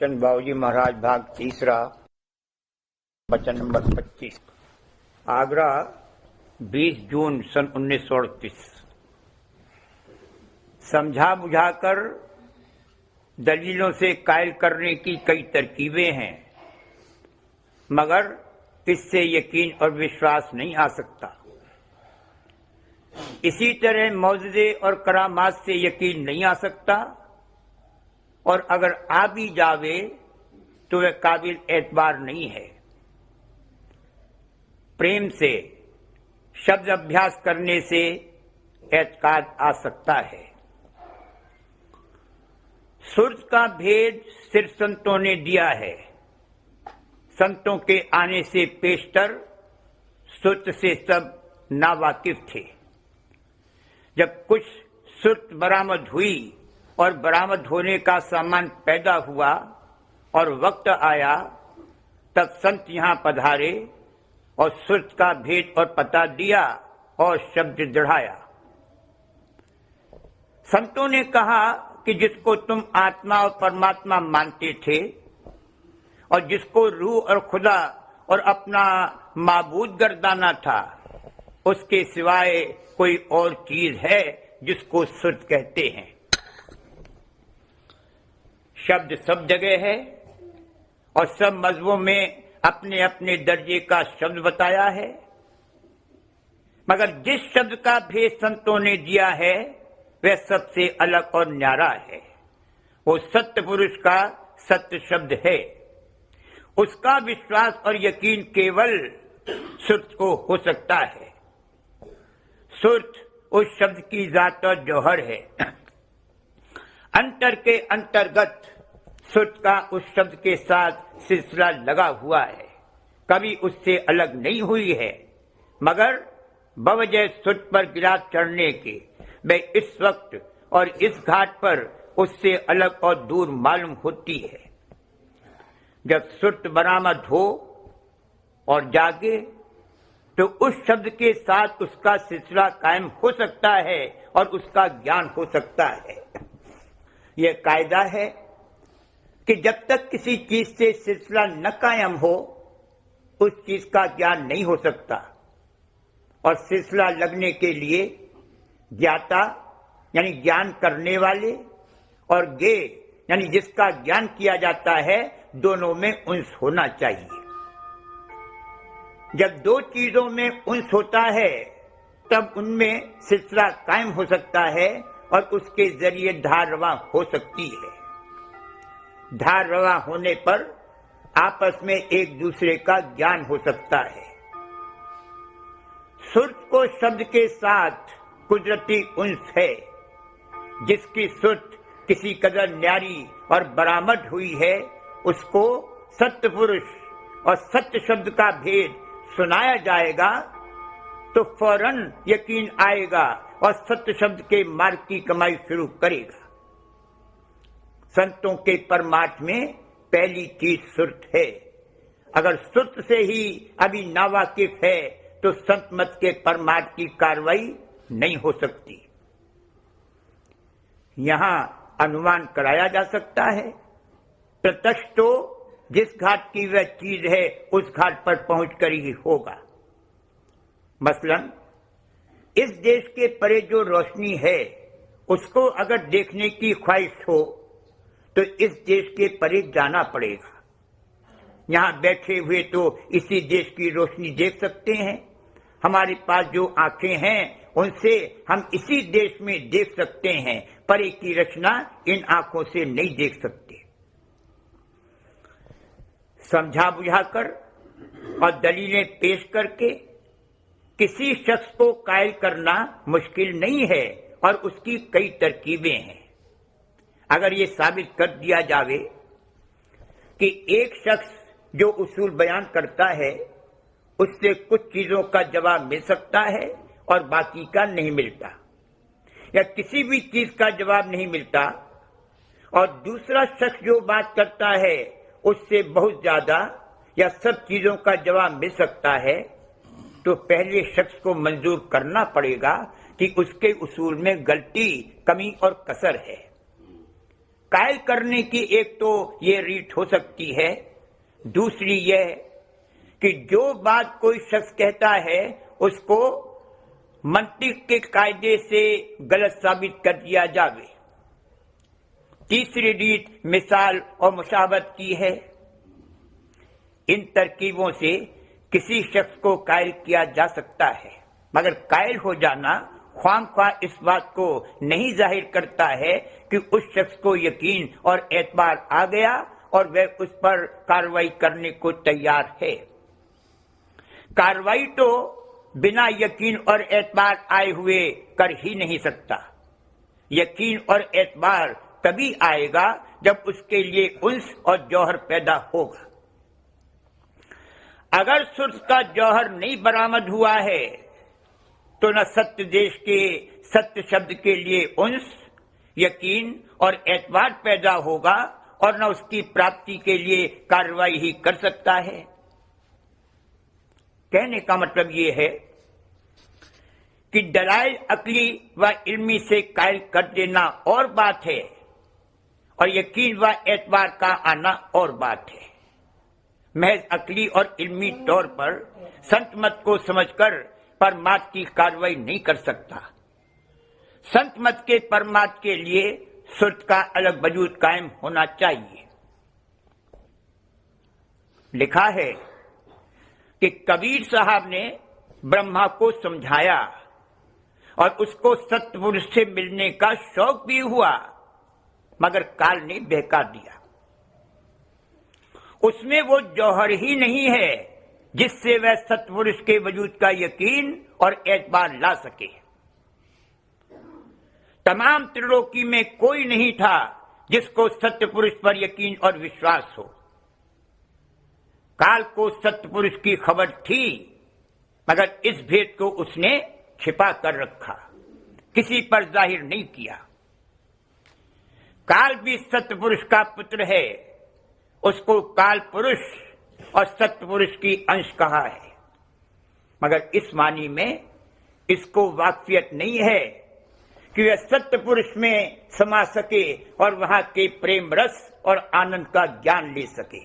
चंद बाबूजी महाराज भाग तीसरा वचन नंबर 25। आगरा 20 जून सन 1938। समझा बुझाकर दलीलों से कायल करने की कई तरकीबें हैं, मगर इससे यकीन और विश्वास नहीं आ सकता। इसी तरह मौजज़े और करामात से यकीन नहीं आ सकता, और अगर आ भी जावे तो वह काबिल एतबार नहीं है। प्रेम से शब्द अभ्यास करने से एतकाद आ सकता है। सुर्त का भेद सिर्फ संतों ने दिया है। संतों के आने से पेशतर सुर्त से सब नावाकिफ थे। जब कुछ सुर्त बरामद हुई और बरामद होने का सामान पैदा हुआ और वक्त आया, तब संत यहां पधारे और सुर्त का भेद और पता दिया और शब्द दृढ़ाया। संतों ने कहा कि जिसको तुम आत्मा और परमात्मा मानते थे और जिसको रूह और खुदा और अपना माबूद गर्दाना था, उसके सिवाय कोई और चीज है जिसको सुर्त कहते हैं। शब्द सब जगह है और सब मजहबों में अपने अपने दर्जे का शब्द बताया है, मगर जिस शब्द का भेद संतों ने दिया है वह सबसे अलग और न्यारा है। वो सत्य पुरुष का सत्य शब्द है। उसका विश्वास और यकीन केवल सुर्त को हो सकता है। सुर्त उस शब्द की जात और जौहर है। अंतर के अंतर्गत सुर्त का उस शब्द के साथ सिलसिला लगा हुआ है, कभी उससे अलग नहीं हुई है, मगर बवजह सुर्त पर गिरात चढ़ने के वह इस वक्त और इस घाट पर उससे अलग और दूर मालूम होती है। जब सुर्त बरामद हो और जागे तो उस शब्द के साथ उसका सिलसिला कायम हो सकता है और उसका ज्ञान हो सकता है। यह कायदा है कि जब तक किसी चीज से सिलसिला न कायम हो, उस चीज का ज्ञान नहीं हो सकता। और सिलसिला लगने के लिए ज्ञाता यानी ज्ञान करने वाले और गे यानी जिसका ज्ञान किया जाता है, दोनों में उन्स होना चाहिए। जब दो चीजों में उन्स होता है, तब उनमें सिलसिला कायम हो सकता है और उसके जरिए धार रवा हो सकती है। धार रवा होने पर आपस में एक दूसरे का ज्ञान हो सकता है। सुर्त को शब्द के साथ कुदरती उन्स है। जिसकी सुर्त किसी कदर न्यारी और बरामद हुई है, उसको सत्य पुरुष और सत्य शब्द का भेद सुनाया जाएगा तो फौरन यकीन आएगा और सत्य शब्द के मार्ग की कमाई शुरू करेगा। संतों के परमार्थ में पहली चीज सुर्त है। अगर सुर्त से ही अभी नावाकिफ है तो संत मत के परमार्थ की कार्रवाई नहीं हो सकती। यहां अनुमान कराया जा सकता है। प्रत्यक्ष तो जिस घाट की वह चीज है उस घाट पर पहुंचकर ही होगा। मसलन इस देश के परे जो रोशनी है, उसको अगर देखने की ख्वाहिश हो तो इस देश के परे जाना पड़ेगा। यहां बैठे हुए तो इसी देश की रोशनी देख सकते हैं। हमारे पास जो आंखें हैं उनसे हम इसी देश में देख सकते हैं। परे की रचना इन आंखों से नहीं देख सकते। समझा बुझाकर और दलीलें पेश करके किसी शख्स को कायल करना मुश्किल नहीं है और उसकी कई तरकीबें हैं। अगर ये साबित कर दिया जावे कि एक शख्स जो उसूल बयान करता है, उससे कुछ चीजों का जवाब मिल सकता है और बाकी का नहीं मिलता, या किसी भी चीज का जवाब नहीं मिलता, और दूसरा शख्स जो बात करता है उससे बहुत ज्यादा या सब चीजों का जवाब मिल सकता है, तो पहले शख्स को मंजूर करना पड़ेगा कि उसके उसूल में गलती, कमी और कसर है। कायल करने की एक तो ये रीत हो सकती है, दूसरी यह कि जो बात कोई शख्स कहता है उसको मंतिक के कायदे से गलत साबित कर दिया जावे। तीसरी रीत मिसाल और मुशाबत की है। इन तरकीबों से किसी शख्स को कायल किया जा सकता है, मगर कायल हो जाना ख्वामख्वाह इस बात को नहीं जाहिर करता है कि उस शख्स को यकीन और एतबार आ गया और वह उस पर कार्रवाई करने को तैयार है। कार्रवाई तो बिना यकीन और एतबार आए हुए कर ही नहीं सकता। यकीन और एतबार तभी आएगा जब उसके लिए उन्स और जौहर पैदा होगा। अगर सुर्ख का जौहर नहीं बरामद हुआ है तो न सत्य देश के सत्य शब्द के लिए उन्स, यकीन और एतबार पैदा होगा और न उसकी प्राप्ति के लिए कार्रवाई ही कर सकता है। कहने का मतलब ये है कि दलाइल अकली व इल्मी से कायल कर देना और बात है और यकीन व एतबार का आना और बात है। महज अकली और इल्मी तौर पर संत मत को समझकर परमार्थ की कार्रवाई नहीं कर सकता। संत मत के परमार्थ के लिए सुर्ख का अलग वजूद कायम होना चाहिए। लिखा है कि कबीर साहब ने ब्रह्मा को समझाया और उसको सत्पुरुष से मिलने का शौक भी हुआ, मगर काल ने बहका दिया। उसमें वो जौहर ही नहीं है जिससे वह सत्पुरुष के वजूद का यकीन और एतबार ला सके। तमाम त्रिलोकी में कोई नहीं था जिसको सत्यपुरुष पर यकीन और विश्वास हो। काल को सत्यपुरुष की खबर थी, मगर इस भेद को उसने छिपा कर रखा, किसी पर जाहिर नहीं किया। काल भी सत्यपुरुष का पुत्र है, उसको काल पुरुष और सत्यपुरुष की अंश कहा है, मगर इस मानी में इसको वाकफियत नहीं है कि वह सत्यपुरुष में समा सके और वहां के प्रेम रस और आनंद का ज्ञान ले सके।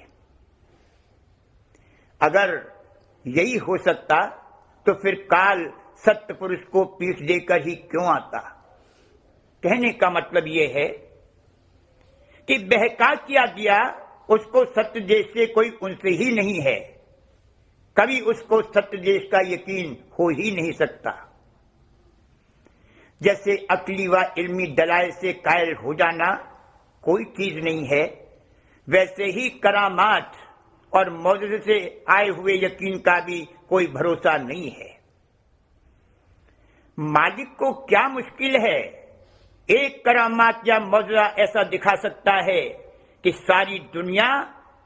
अगर यही हो सकता तो फिर काल सत्यपुरुष को पीठ देकर ही क्यों आता। कहने का मतलब यह है कि बहका किया दिया उसको सत्य देश से कोई उनसे ही नहीं है, कभी उसको सत्य देश का यकीन हो ही नहीं सकता। जैसे अकली व इल्मी दलाइल से कायल हो जाना कोई चीज नहीं है, वैसे ही करामात और मौजूद से आए हुए यकीन का भी कोई भरोसा नहीं है। मालिक को क्या मुश्किल है, एक करामात या मौजूदा ऐसा दिखा सकता है कि सारी दुनिया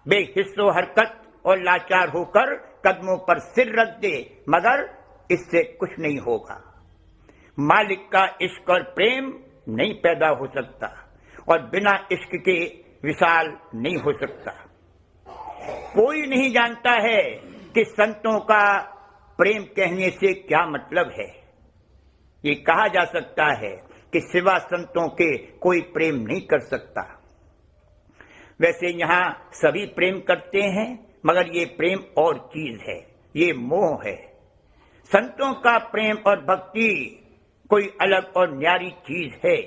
बेहिस्सो हरकत और लाचार होकर कदमों पर सिर रख दे, मगर इससे कुछ नहीं होगा। मालिक का इश्क और प्रेम नहीं पैदा हो सकता और बिना इश्क के विशाल नहीं हो सकता। कोई नहीं जानता है कि संतों का प्रेम कहने से क्या मतलब है। ये कहा जा सकता है कि सिवा संतों के कोई प्रेम नहीं कर सकता। वैसे यहां सभी प्रेम करते हैं, मगर ये प्रेम और चीज है, ये मोह है। संतों का प्रेम और भक्ति कोई अलग और न्यारी चीज है।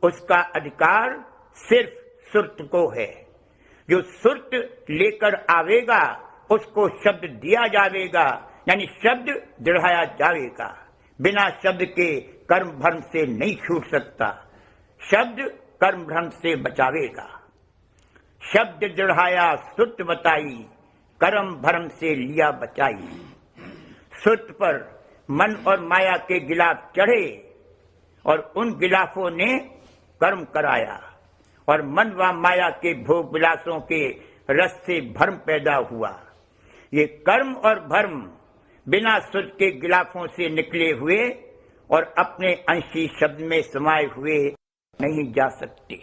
उसका अधिकार सिर्फ सुर्त को है। जो सुर्त लेकर आवेगा उसको शब्द दिया जाएगा, यानी शब्द दृढ़ाया जाएगा। बिना शब्द के कर्म भ्रम से नहीं छूट सकता, शब्द कर्म भ्रम से बचावेगा। शब्द दृढ़ाया सुर्त बताई, कर्म भ्रम से लिया बचाई। सुर्त पर मन और माया के गिलाफ चढ़े और उन गिलाफों ने कर्म कराया और मन व माया के भोग विलासों के रस से भ्रम पैदा हुआ। ये कर्म और भ्रम बिना सुर्त के गिलाफों से निकले हुए और अपने अंशी शब्द में समाये हुए नहीं जा सकते।